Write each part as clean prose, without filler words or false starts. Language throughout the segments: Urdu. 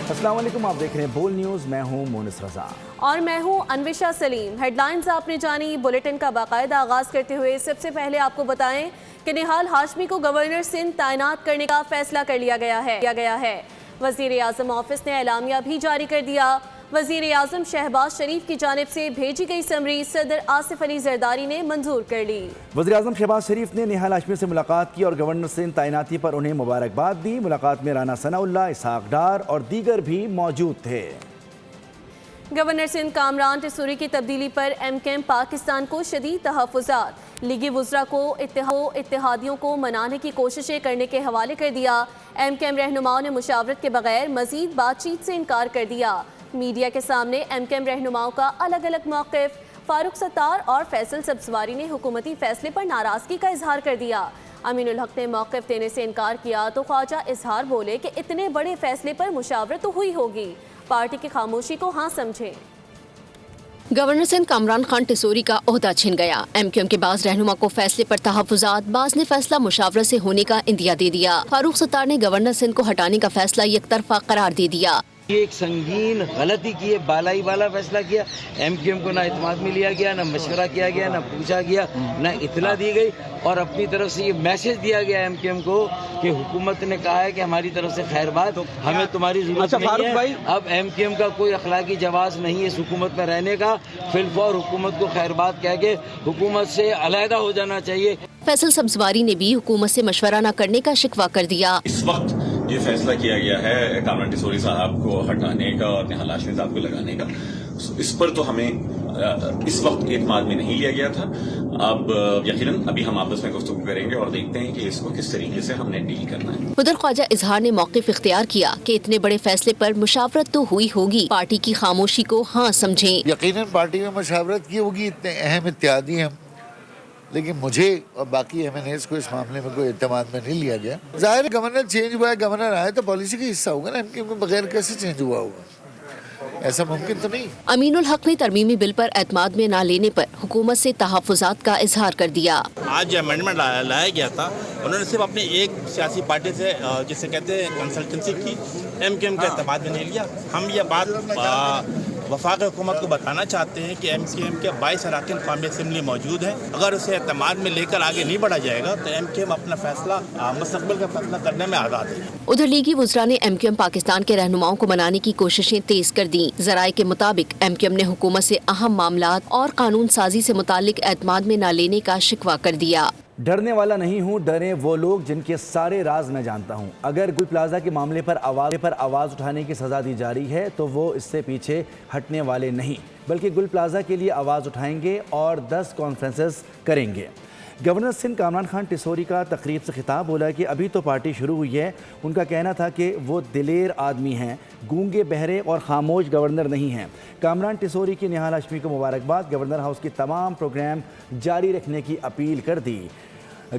السلام علیکم، آپ دیکھ رہے ہیں بول نیوز، میں ہوں مونس رضا اور میں ہوں انوشا سلیم۔ ہیڈ لائنز آپ نے جانی، بلیٹن کا باقاعدہ آغاز کرتے ہوئے سب سے پہلے آپ کو بتائیں کہ نہال ہاشمی کو گورنر سندھ تعینات کرنے کا فیصلہ کر لیا گیا ہے۔ وزیر اعظم آفس نے اعلامیہ بھی جاری کر دیا۔ وزیر اعظم شہباز شریف کی جانب سے بھیجی گئی سمری صدر آصف علی زرداری نے منظور کر لی۔ وزیر اعظم شہباز شریف نے نہال ہاشمی سے ملاقات کی اور گورنر سندھ تعیناتی پر انہیں مبارکباد دی۔ ملاقات میں رانا ثناء اللہ، اسحاق ڈار اور دیگر بھی موجود تھے۔ گورنر سندھ کامران ٹیسوری کی تبدیلی پر ایم کیو ایم پاکستان کو شدید تحفظات۔ لیگی وزراء کو اتحادیوں کو منانے کی کوششیں کرنے کے حوالے کر دیا۔ ایم کیو ایم رہنماؤں نے مشاورت کے بغیر مزید بات چیت سے انکار کر دیا۔ میڈیا کے سامنے ایم کیو ایم رہنماؤں کا الگ الگ موقف۔ فاروق ستار اور فیصل سبزواری نے حکومتی فیصلے پر ناراضگی کا اظہار کر دیا۔ امین الحق نے موقف دینے سے انکار کیا تو خواجہ اظہار بولے کہ اتنے بڑے فیصلے پر مشاورت تو ہوئی ہوگی، پارٹی کی خاموشی کو ہاں سمجھیں۔ گورنر سندھ کامران خان ٹیسوری کا عہدہ چھن گیا۔ ایم کیو ایم کے بعض رہنما کو فیصلے پر تحفظات، بعض نے فیصلہ مشاورت سے ہونے کا اندیا دے دیا۔ فاروق ستار نے گورنر سندھ کو ہٹانے کا فیصلہ یک طرفہ قرار دے دیا۔ یہ ایک سنگین غلطی کی ہے، بالا فیصلہ کیا۔ ایم کیو ایم کو نہ اعتماد میں لیا گیا، نہ مشورہ کیا گیا، نہ پوچھا گیا، نہ اطلاع دی گئی، اور اپنی طرف سے یہ میسج دیا گیا ایم کیو ایم کو کہ حکومت نے کہا ہے کہ ہماری طرف سے خیر بات، ہمیں تمہاری ضرورت نہیں ہے۔ اب ایم کیو ایم کا کوئی اخلاقی جواز نہیں ہے اس حکومت میں رہنے کا۔ فی الفور حکومت کو خیر بات کہہ کے حکومت سے علیحدہ ہو جانا چاہیے۔ فیصل سبزواری نے بھی حکومت سے مشورہ نہ کرنے کا شکوہ کر دیا۔ اس وقت یہ فیصلہ کیا گیا ہے کامران ٹیسوری صاحب کو ہٹانے کا اور نہال ہاشمی صاحب کو لگانے کا، اس پر تو ہمیں اس وقت اعتماد میں نہیں لیا گیا تھا۔ اب یقیناً ابھی ہم آپس میں گفتگو کریں گے اور دیکھتے ہیں کہ اس کو کس طریقے سے ہم نے ڈیل کرنا ہے۔ ادھر خواجہ اظہار نے موقف اختیار کیا کہ اتنے بڑے فیصلے پر مشاورت تو ہوئی ہوگی، پارٹی کی خاموشی کو ہاں سمجھیں۔ یقیناً پارٹی میں مشاورت کی ہوگی، اتنے اہم اتحادی ہیں، لیکن مجھے اور باقی ایم این ایز کو اس معاملے میں کوئی اعتماد میں نہیں لیا گیا۔ ظاہر ہے گورنر چینج ہوا ہے، گورنر آئے تو پالیسی کا حصہ ہوگا نا، ایم کیو ایم کے بغیر کیسے چینج ہوا ہوگا؟ ایسا ممکن تو نہیں۔ امین الحق نے ترمیمی بل پر اعتماد میں نہ لینے پر حکومت سے تحفظات کا اظہار کر دیا۔ آج جو امینڈمنٹ لایا گیا تھا، انہوں نے صرف اپنی ایک سیاسی پارٹی سے جسے کہتے ہیں کنسلٹنسی کی، ایم کیو ایم کے اعتماد میں نہیں لیا۔ ہم یہ بات وفاقی حکومت کو بتانا چاہتے ہیں کہ ایم کیو ایم کے 22 اراکین قومی اسمبلی موجود ہیں، اگر اسے اعتماد میں لے کر آگے نہیں بڑھا جائے گا تو ایم کیو ایم اپنا فیصلہ مستقبل کا فیصلہ کرنے میں آزاد ہے۔ ادھر لیگی وزراء نے ایم کیو ایم پاکستان کے رہنماؤں کو منانے کی کوششیں تیز کر دیں۔ ذرائع کے مطابق ایم کیو ایم نے حکومت سے اہم معاملات اور قانون سازی سے متعلق اعتماد میں نہ لینے کا شکوہ کر دیا۔ ڈرنے والا نہیں ہوں، ڈریں وہ لوگ جن کے سارے راز میں جانتا ہوں۔ اگر گل پلازا کے معاملے پر آواز اٹھانے کی سزا دی جا رہی ہے تو وہ اس سے پیچھے ہٹنے والے نہیں، بلکہ گل پلازا کے لیے آواز اٹھائیں گے اور 10 کانفرنسز کریں گے۔ گورنر سندھ کامران خان ٹیسوری کا تقریب سے خطاب بولا کہ ابھی تو پارٹی شروع ہوئی ہے۔ ان کا کہنا تھا کہ وہ دلیر آدمی ہیں، گونگے بہرے اور خاموش گورنر نہیں ہیں۔ کامران ٹیسوری کی نہال ہاشمی کو مبارکباد، گورنر ہاؤس کے تمام پروگرام جاری رکھنے کی اپیل کر دی۔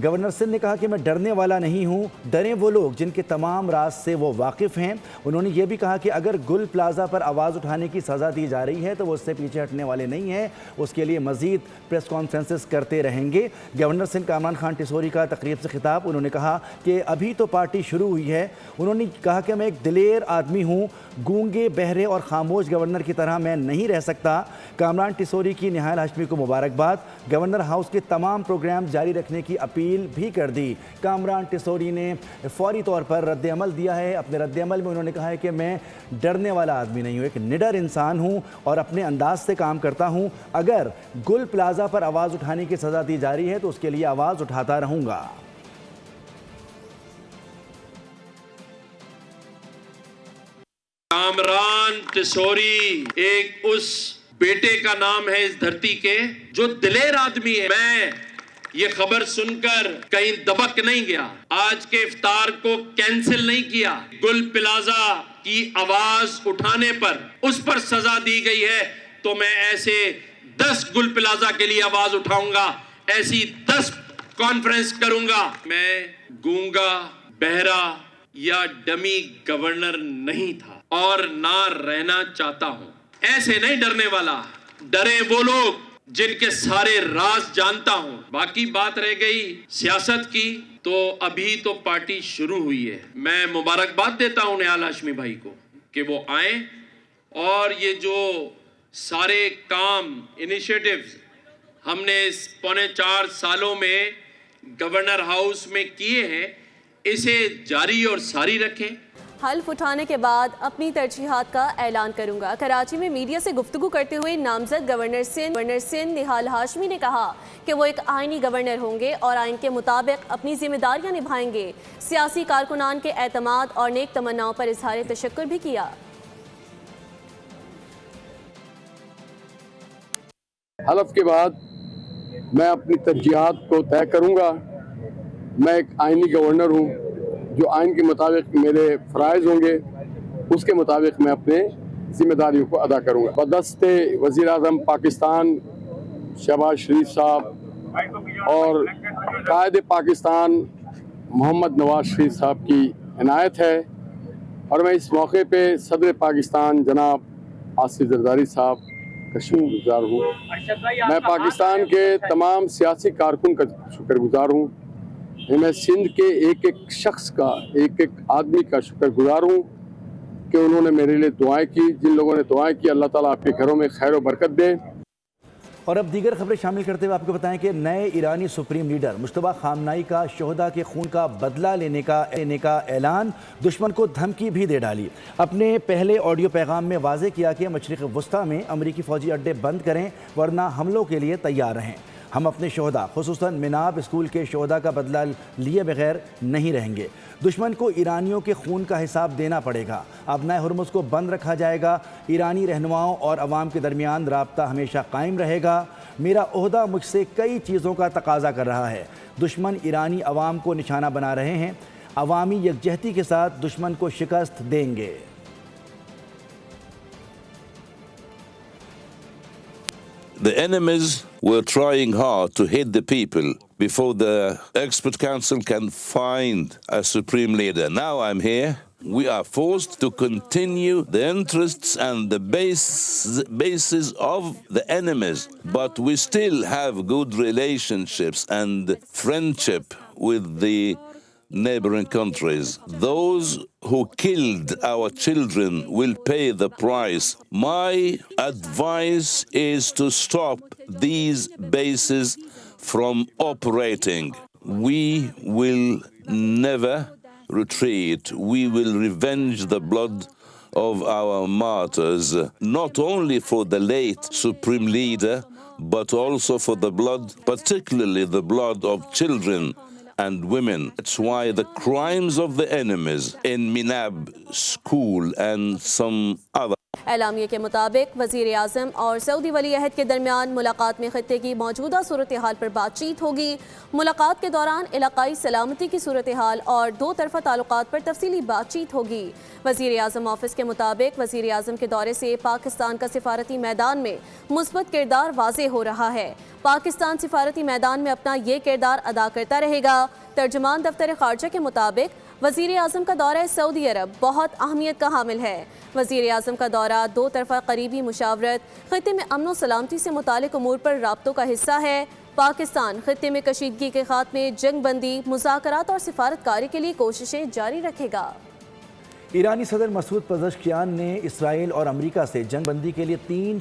گورنر سندھ نے کہا کہ میں ڈرنے والا نہیں ہوں، ڈریں وہ لوگ جن کے تمام راز سے وہ واقف ہیں۔ انہوں نے یہ بھی کہا کہ اگر گل پلازا پر آواز اٹھانے کی سزا دی جا رہی ہے تو وہ اس سے پیچھے ہٹنے والے نہیں ہیں، اس کے لیے مزید پریس کانفرنسز کرتے رہیں گے۔ گورنر سندھ کامران خان ٹیسوری کا تقریب سے خطاب، انہوں نے کہا کہ ابھی تو پارٹی شروع ہوئی ہے۔ انہوں نے کہا کہ میں ایک دلیر آدمی ہوں، گونگے بہرے اور خاموش گورنر کی طرح میں نہیں رہ سکتا۔ کامران ٹیسوری کی نہال ہاشمی کو مبارکباد، گورنر ہاؤس کے تمام پروگرام جاری رکھنے کی اپیل بھی کر دی۔ کامران ٹیسوری نے فوری طور پر رد عمل دیا ہے۔ اپنے رد عمل میں انہوں نے کہا ہے کہ میں ڈرنے والا آدمی نہیں ہوں، ایک نڈر انسان ہوں اور اپنے انداز سے کام کرتا ہوں۔ اگر گل پلازا پر آواز اٹھانے کی سزا دی جا رہی ہے تو اس کے لیے آواز اٹھاتا رہوں گا۔ کامران ٹیسوری ایک اس بیٹے کا نام ہے اس دھرتی کے جو دلیر آدمی ہے۔ میں یہ خبر سن کر کہیں دبک نہیں گیا، آج کے افطار کو کینسل نہیں کیا۔ گل پلازا کی آواز اٹھانے پر اس پر سزا دی گئی ہے تو میں ایسے 10 گل پلازا کے لیے آواز اٹھاؤں گا، ایسی 10 کانفرنس کروں گا۔ میں گونگا بہرا یا ڈمی گورنر نہیں تھا اور نہ رہنا چاہتا ہوں۔ ایسے نہیں ڈرنے والا، ڈریں وہ لوگ جن کے سارے راز جانتا ہوں۔ باقی بات رہ گئی سیاست کی، تو ابھی تو پارٹی شروع ہوئی ہے۔ میں مبارکباد دیتا ہوں نہال ہاشمی بھائی کو کہ وہ آئیں اور یہ جو سارے کام انیشیٹیوز ہم نے اس 4.25 سالوں میں گورنر ہاؤس میں کیے ہیں اسے جاری اور ساری رکھیں۔ حلف اٹھانے کے بعد اپنی ترجیحات کا اعلان کروں گا۔ کراچی میں میڈیا سے گفتگو کرتے ہوئے نامزد گورنر سندھ نہال ہاشمی نے کہا کہ وہ ایک آئینی گورنر ہوں گے اور آئین کے مطابق اپنی ذمہ داریاں نبھائیں گے۔ سیاسی کارکنان کے اعتماد اور نیک تمناؤں پر اظہار تشکر بھی کیا۔ حلف کے بعد میں اپنی ترجیحات کو طے کروں گا۔ میں ایک آئینی گورنر ہوں، جو آئین کے مطابق میرے فرائض ہوں گے اس کے مطابق میں اپنے ذمہ داریوں کو ادا کروں گا۔ بدست وزیر اعظم پاکستان شہباز شریف صاحب اور قائد پاکستان محمد نواز شریف صاحب کی عنایت ہے، اور میں اس موقع پہ صدر پاکستان جناب آصف زرداری صاحب کا شکر گزار ہوں۔ میں پاکستان کے تمام سیاسی کارکن کا شکر گزار ہوں۔ میں سندھ کے ایک ایک شخص کا، ایک ایک آدمی کا شکر گزار ہوں کہ انہوں نے میرے لیے دعائیں کی۔ جن لوگوں نے دعائیں کی، اللہ تعالیٰ آپ کے گھروں میں خیر و برکت دے۔ اور اب دیگر خبریں شامل کرتے ہوئے آپ کو بتائیں کہ نئے ایرانی سپریم لیڈر مجتبیٰ خامنائی کا شہداء کے خون کا بدلہ لینے کا اعلان، دشمن کو دھمکی بھی دے ڈالی۔ اپنے پہلے آڈیو پیغام میں واضح کیا کہ مشرق وسطیٰ میں امریکی فوجی اڈے بند کریں ورنہ حملوں کے لیے تیار رہیں۔ ہم اپنے شہداء خصوصاً مناب اسکول کے شہداء کا بدلہ لیے بغیر نہیں رہیں گے۔ دشمن کو ایرانیوں کے خون کا حساب دینا پڑے گا۔ ابنائے ہرمز کو بند رکھا جائے گا۔ ایرانی رہنماؤں اور عوام کے درمیان رابطہ ہمیشہ قائم رہے گا۔ میرا عہدہ مجھ سے کئی چیزوں کا تقاضا کر رہا ہے۔ دشمن ایرانی عوام کو نشانہ بنا رہے ہیں۔ عوامی یکجہتی کے ساتھ دشمن کو شکست دیں گے۔ The enemies were trying hard to hit the people before the expert council can find a supreme leader. Now I'm here. We are forced to continue the interests and the bases of the enemies, but we still have good relationships and friendship with the neighboring countries. Those who killed our children will pay the price. My advice is to stop these bases from operating. We will never retreat. We will revenge the blood of our martyrs, not only for the late Supreme Leader, but also for the blood, particularly the blood of children and women. That's why the crimes of the enemies in Minab school and some other اعلامیے کے مطابق وزیر اعظم اور سعودی ولی عہد کے درمیان ملاقات میں خطے کی موجودہ صورتحال پر بات چیت ہوگی۔ ملاقات کے دوران علاقائی سلامتی کی صورتحال اور دو طرفہ تعلقات پر تفصیلی بات چیت ہوگی۔ وزیر اعظم آفس کے مطابق وزیر اعظم کے دورے سے پاکستان کا سفارتی میدان میں مثبت کردار واضح ہو رہا ہے۔ پاکستان سفارتی میدان میں اپنا یہ کردار ادا کرتا رہے گا۔ ترجمان دفتر خارجہ کے مطابق وزیر اعظم کا دورہ سعودی عرب بہت اہمیت کا حامل ہے۔ وزیر اعظم کا دورہ دو طرفہ قریبی مشاورت، خطے میں امن و سلامتی سے متعلق امور پر رابطوں کا حصہ ہے۔ پاکستان خطے میں کشیدگی کے خاتمے، جنگ بندی، مذاکرات اور سفارتکاری کے لیے کوششیں جاری رکھے گا۔ ایرانی صدر مسعود پزشکیان نے اسرائیل اور امریکہ سے جنگ بندی کے لیے تین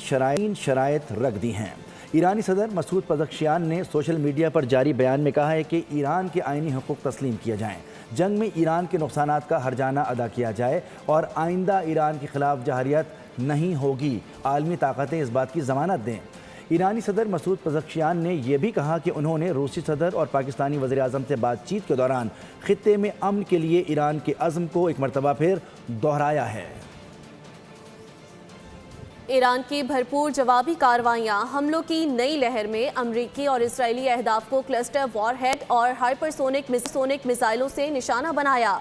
شرائط رکھ دی ہیں۔ ایرانی صدر مسعود پزشکیان نے سوشل میڈیا پر جاری بیان میں کہا ہے کہ ایران کے آئینی حقوق تسلیم کیے جائیں، جنگ میں ایران کے نقصانات کا ہرجانہ ادا کیا جائے اور آئندہ ایران کے خلاف جارحیت نہیں ہوگی۔ عالمی طاقتیں اس بات کی ضمانت دیں۔ ایرانی صدر مسعود پزشکیان نے یہ بھی کہا کہ انہوں نے روسی صدر اور پاکستانی وزیر اعظم سے بات چیت کے دوران خطے میں امن کے لیے ایران کے عزم کو ایک مرتبہ پھر دہرایا ہے۔ ایران کی بھرپور جوابی کارروائیاں، حملوں کی نئی لہر میں امریکی اور اسرائیلی اہداف کو کلسٹر وار ہیڈ اور ہائپر سونک میزائلوں سے نشانہ بنایا۔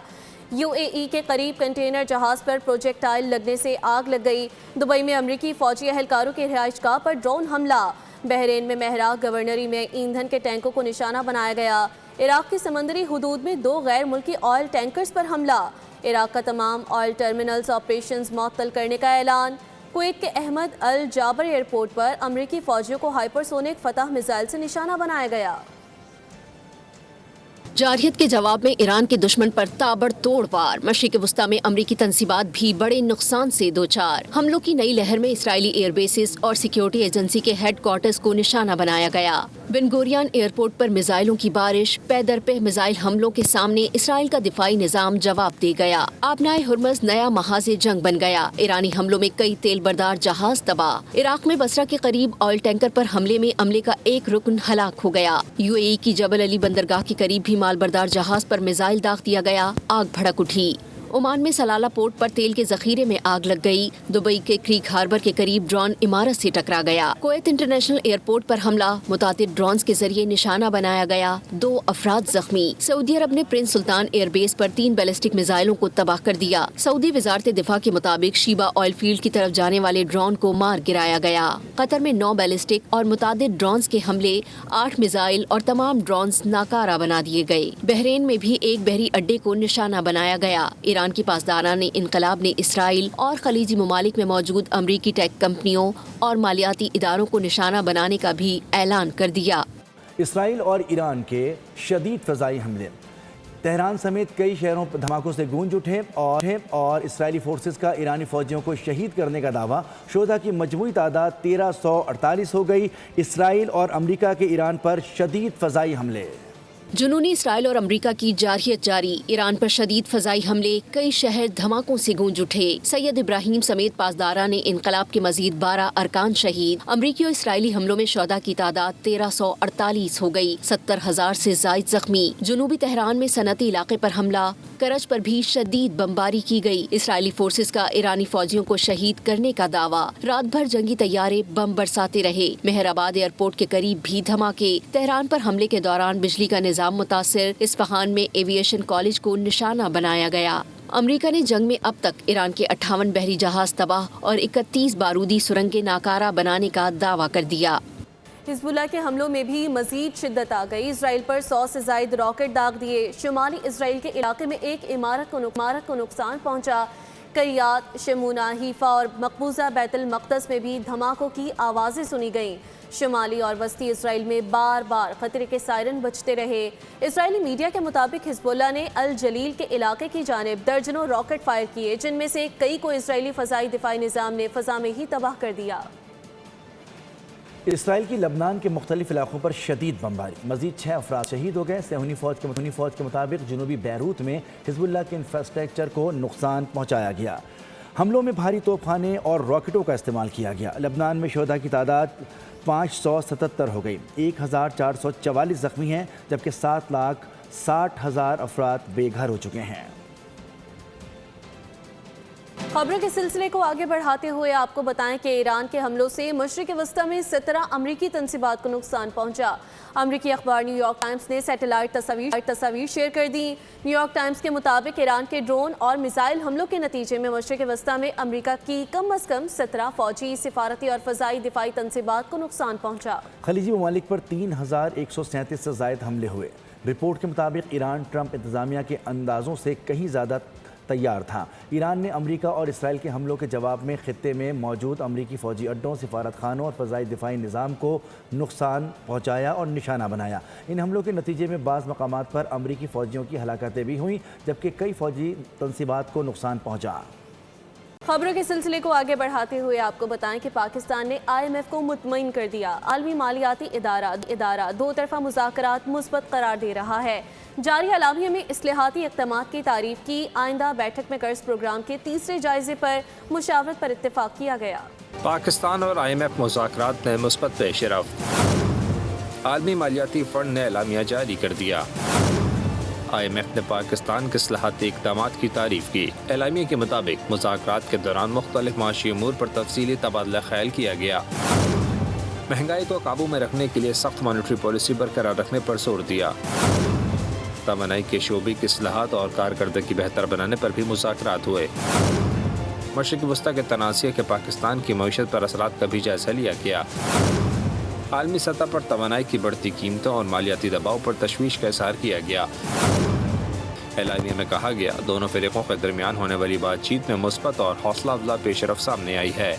یو اے ای کے قریب کنٹینر جہاز پر پروجیکٹائل لگنے سے آگ لگ گئی۔ دبئی میں امریکی فوجی اہلکاروں کے رہائش گاہ پر ڈرون حملہ۔ بحرین میں مہراق گورنری میں ایندھن کے ٹینکوں کو نشانہ بنایا گیا۔ عراق کی سمندری حدود میں دو غیر ملکی آئل ٹینکرز پر حملہ۔ عراق کا تمام آئل ٹرمینلز آپریشنز معطل کرنے کا اعلان۔ کویت کے احمد الجابر ایئرپورٹ پر امریکی فوجیوں کو ہائپر سونک فتح میزائل سے نشانہ بنایا گیا۔ جارحیت کے جواب میں ایران کے دشمن پر تابڑتوڑ وار، مشرق وسطی میں امریکی تنصیبات بھی بڑے نقصان سے دوچار۔ حملوں کی نئی لہر میں اسرائیلی ایئر بیسز اور سیکیورٹی ایجنسی کے ہیڈ کوارٹرز کو نشانہ بنایا گیا۔ بن گوریان ایئرپورٹ پر میزائلوں کی بارش، پے در پہ میزائل حملوں کے سامنے اسرائیل کا دفاعی نظام جواب دے گیا۔ آبنائے ہرمز نیا محاذ جنگ بن گیا۔ ایرانی حملوں میں کئی تیل بردار جہاز تباہ۔ عراق میں بصرہ کے قریب آئل ٹینکر پر حملے میں عملے کا ایک رکن ہلاک ہو گیا۔ UAE کی جبل علی بندرگاہ کے قریب بھی مال بردار جہاز پر میزائل داغ دیا گیا، آگ بھڑک اٹھی۔ عمان میں سلالہ پورٹ پر تیل کے ذخیرے میں آگ لگ گئی۔ دبئی کے کریک ہاربر کے قریب ڈرون عمارت سے ٹکرا گیا۔ کویت انٹرنیشنل ایئرپورٹ پر حملہ، متعدد ڈرونز کے ذریعے نشانہ بنایا گیا، 2 افراد زخمی۔ سعودی عرب نے پرنس سلطان ایئر بیس پر 3 بیلسٹک میزائلوں کو تباہ کر دیا۔ سعودی وزارت دفاع کے مطابق شیبہ آئل فیلڈ کی طرف جانے والے ڈرون کو مار گرایا گیا۔ قطر میں 9 بیلسٹک اور متعدد ڈرونز کے حملے، 8 میزائل اور تمام ڈرونز ناکارہ بنا دیے گئے۔ بحرین میں بھی ایک بحری اڈے کو نشانہ بنایا گیا۔ ایران کی پاسداران انقلاب نے اسرائیل اور خلیجی ممالک میں موجود امریکی ٹیک کمپنیوں اور مالیاتی اداروں کو نشانہ بنانے کا بھی اعلان کر دیا۔ اسرائیل اور ایران کے شدید فضائی حملے، تہران سمیت کئی شہروں پر دھماکوں سے گونج اٹھے اور اسرائیلی فورسز کا ایرانی فوجیوں کو شہید کرنے کا دعویٰ۔ شہداء کی مجموعی تعداد 1348 ہو گئی۔ اسرائیل اور امریکہ کے ایران پر شدید فضائی حملے۔ جنونی اسرائیل اور امریکہ کی جارحیت جاری، ایران پر شدید فضائی حملے، کئی شہر دھماکوں سے گونج اٹھے۔ سید ابراہیم سمیت پاسداران انقلاب کے مزید 12 ارکان شہید۔ امریکی اور اسرائیلی حملوں میں شہداء کی تعداد 1348 ہو گئی، 70,000 سے زائد زخمی۔ جنوبی تہران میں صنعتی علاقے پر حملہ، کرج پر بھی شدید بمباری کی گئی۔ اسرائیلی فورسز کا ایرانی فوجیوں کو شہید کرنے کا دعویٰ۔ رات بھر جنگی طیارے بم برساتے رہے۔ مہر آباد ایئرپورٹ کے قریب بھی دھماکے۔ تہران پر حملے کے دوران بجلی کا نظام متاثر۔ اصفہان میں ایویشن کالج کو نشانہ بنایا گیا۔ امریکہ نے جنگ میں اب تک ایران کے 58 بحری جہاز تباہ اور 31 بارودی سرنگیں ناکارہ بنانے کا دعویٰ کر دیا۔ حزب اللہ کے حملوں میں بھی مزید شدت آ گئی۔ اسرائیل پر 100 سے زائد راکٹ داغ دیے۔ شمالی اسرائیل کے علاقے میں ایک عمارت کو نقصان پہنچا۔ کریات، شمونہ، حیفا اور مقبوضہ بیت المقدس میں بھی دھماکوں کی آوازیں سنی گئیں۔ شمالی اور وسطی اسرائیل میں بار بار خطرے کے سائرن بجتے رہے۔ اسرائیلی میڈیا کے مطابق حزب اللہ نے الجلیل کے علاقے کی جانب درجنوں راکٹ فائر کیے، جن میں سے کئی کو اسرائیلی فضائی دفاعی نظام نے فضا میں ہی تباہ کر دیا۔ اسرائیل کی لبنان کے مختلف علاقوں پر شدید بمباری، مزید 6 افراد شہید ہو گئے۔ صہیونی فوج کے مطابق جنوبی بیروت میں حزب اللہ کے انفراسٹرکچر کو نقصان پہنچایا گیا۔ حملوں میں بھاری توپ خانے اور راکٹوں کا استعمال کیا گیا۔ لبنان میں شہداء کی تعداد 577 ہو گئی، 1444 زخمی ہیں، جبکہ 7,60,000 افراد بے گھر ہو چکے ہیں۔ خبروں کے سلسلے کو آگے بڑھاتے ہوئے آپ کو بتائیں کہ ایران کے حملوں سے مشرق وسطی میں 17 امریکی تنصیبات کو نقصان پہنچا۔ امریکی اخبار نیو یارک ٹائمز نے سیٹلائٹ تصاویر شیئر کر دی۔ نیو یارک ٹائمز کے مطابق ایران کے ڈرون اور میزائل حملوں کے نتیجے میں مشرق وسطی میں امریکہ کی کم از کم 17 فوجی، سفارتی اور فضائی دفاعی تنصیبات کو نقصان پہنچا۔ خلیجی ممالک پر 3137 سے زائد حملے ہوئے۔ رپورٹ کے مطابق ایران ٹرمپ انتظامیہ کے اندازوں سے کہیں زیادہ تیار تھا۔ ایران نے امریکہ اور اسرائیل کے حملوں کے جواب میں خطے میں موجود امریکی فوجی اڈوں، سفارت خانوں اور فضائی دفاعی نظام کو نقصان پہنچایا اور نشانہ بنایا۔ ان حملوں کے نتیجے میں بعض مقامات پر امریکی فوجیوں کی ہلاکتیں بھی ہوئیں، جبکہ کئی فوجی تنصیبات کو نقصان پہنچا۔ خبروں کے سلسلے کو آگے بڑھاتے ہوئے آپ کو بتائیں کہ پاکستان نے IMF کو مطمئن کر دیا۔ عالمی مالیاتی ادارہ 2 طرفہ مذاکرات مثبت قرار دے رہا ہے۔ جاری اعلامیے میں اصلاحاتی اقدامات کی تعریف کی۔ آئندہ بیٹھک میں قرض پروگرام کے تیسرے جائزے پر مشاورت پر اتفاق کیا گیا۔ پاکستان اور IMF مذاکرات میں مثبت پیش رفت۔ عالمی مالیاتی فنڈ نے اعلامیہ جاری کر دیا۔ IMF نے پاکستان کے اصلاحاتی اقدامات کی تعریف کی۔ اعلامیے کے مطابق مذاکرات کے دوران مختلف معاشی امور پر تفصیلی تبادلہ خیال کیا گیا۔ مہنگائی کو قابو میں رکھنے کے لیے سخت مانیٹری پالیسی برقرار رکھنے پر زور دیا۔ توانائی کے شعبے کی اصلاحات اور کارکردگی بہتر بنانے پر بھی مذاکرات ہوئے۔ مشرق وسطی کے تنازع کے پاکستان کی معیشت پر اثرات کا بھی جائزہ لیا گیا۔ عالمی سطح پر توانائی کی بڑھتی قیمتوں اور مالیاتی دباؤ پر تشویش کا اظہار کیا گیا۔ اعلامیہ میں کہا گیا دونوں فریقوں کے درمیان ہونے والی بات چیت میں مثبت اور حوصلہ افزا پیش رفت سامنے آئی ہے۔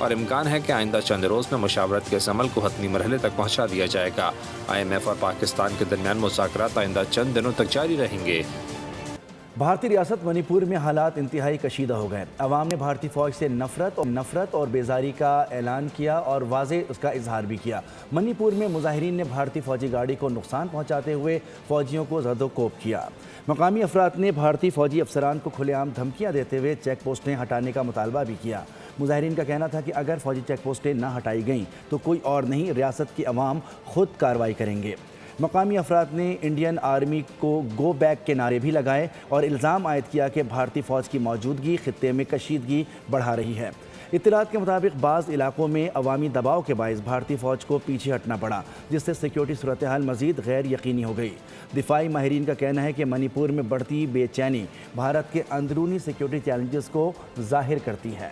اور امکان ہے کہ آئندہ چند روز میں مشاورت کے اس عمل کو حتمی مرحلے تک پہنچا دیا جائے گا۔ IMF اور پاکستان کے درمیان مذاکرات آئندہ چند دنوں تک جاری رہیں گے۔ بھارتی ریاست منی پور میں حالات انتہائی کشیدہ ہو گئے۔ عوام نے بھارتی فوج سے نفرت اور بیزاری کا اعلان کیا اور واضح اس کا اظہار بھی کیا۔ منی پور میں مظاہرین نے بھارتی فوجی گاڑی کو نقصان پہنچاتے ہوئے فوجیوں کو زد و کوب کیا۔ مقامی افراد نے بھارتی فوجی افسران کو کھلے عام دھمکیاں دیتے ہوئے چیک پوسٹیں ہٹانے کا مطالبہ بھی کیا۔ مظاہرین کا کہنا تھا کہ اگر فوجی چیک پوسٹیں نہ ہٹائی گئیں تو کوئی اور نہیں، ریاست کی عوام خود کارروائی کریں گے۔ مقامی افراد نے انڈین آرمی کو گو بیک کے نعرے بھی لگائے اور الزام عائد کیا کہ بھارتی فوج کی موجودگی خطے میں کشیدگی بڑھا رہی ہے۔ اطلاعات کے مطابق بعض علاقوں میں عوامی دباؤ کے باعث بھارتی فوج کو پیچھے ہٹنا پڑا، جس سے سیکیورٹی صورتحال مزید غیر یقینی ہو گئی۔ دفاعی ماہرین کا کہنا ہے کہ منی پور میں بڑھتی بے چینی بھارت کے اندرونی سیکیورٹی چیلنجز کو ظاہر کرتی ہے۔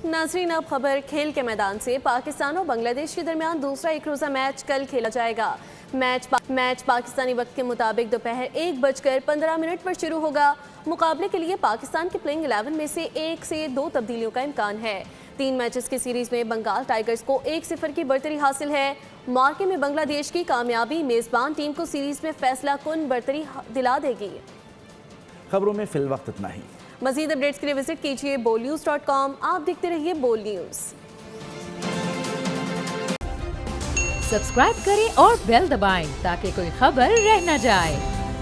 ناظرین، اب خبر کھیل کے میدان سے۔ پاکستان اور بنگلہ دیش کے درمیان دوسرا ایک روزہ میچ کل کھیلا جائے گا۔ میچ پاکستانی وقت کے مطابق دوپہر 1:15 پر شروع ہوگا۔ مقابلے کے لیے پاکستان کے پلینگ 11 میں سے 1 سے 2 تبدیلیوں کا امکان ہے۔ 3 میچز کی سیریز میں بنگال ٹائیگرز کو 1-0 کی برتری حاصل ہے۔ مارکے میں بنگلہ دیش کی کامیابی میزبان ٹیم کو سیریز میں فیصلہ کن برتری دلا دے گی۔ خبروں میں فی الوقت اتنا ہی۔ مزید اپڈیٹس کے لیے وزٹ کیجیے bolnews.com۔ آپ دیکھتے رہیے بول نیوز۔ سبسکرائب کریں اور بیل دبائیں تاکہ کوئی خبر رہ نہ جائے۔